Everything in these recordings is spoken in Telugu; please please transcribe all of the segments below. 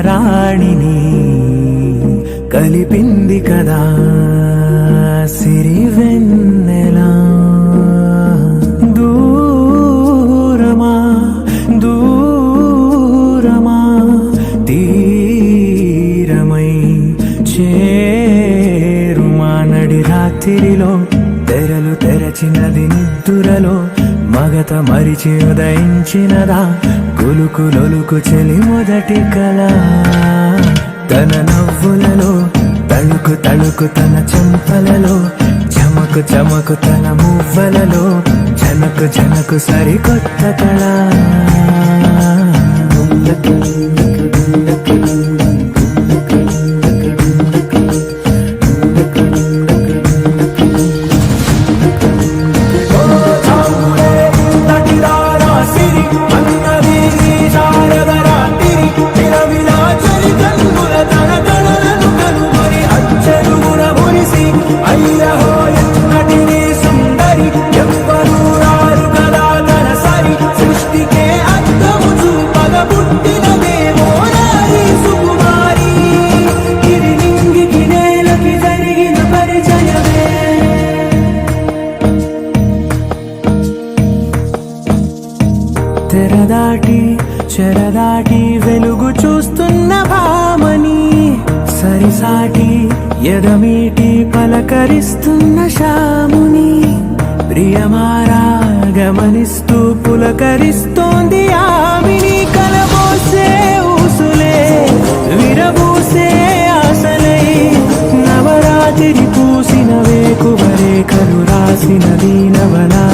రాణిని కలిపింది కదా సిరి వెన్నెలా. దూరమా దూరమా తీరమై చేరుమా నడి రాత్రిలో తెరలు తెరచినది నిద్దురలో మగత మరిచి ఉదయించినదా కులుకు లొలుకు చెలి మొదటి కళ. తన నవ్వులలో తళుకు తళుకు తన చెంపలలో చమకు చమకు తన మువ్వలలో జనకు జనకు సరికొత్త కళ. తెరదాటి చెరదాటి వెలుగు చూస్తున్న భామని సరిసాటి ఎదమీటి పలకరిస్తున్న శాముని ప్రియమారా గమనిస్తూ పులకరిస్తోంది ఆమిని. కలబోసే ఊసులే విరబూసే ఆశలై నవరాత్రి పూసిన వేకువరేఖలు రాసిన దీనవలా.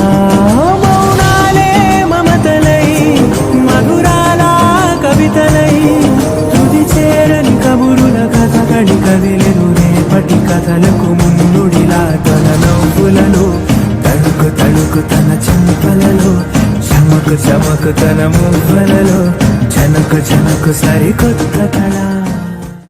తుది చేరని కబురుల కథ కడి కదిలెను రేపటి కథలకు ముందుడిలా. తన నవ్వులలో తడుకు తడుకు తన చెంపలలో చమకు చమకు తన మువ్వలలో జనకు జనకు సరికొత్త కళ.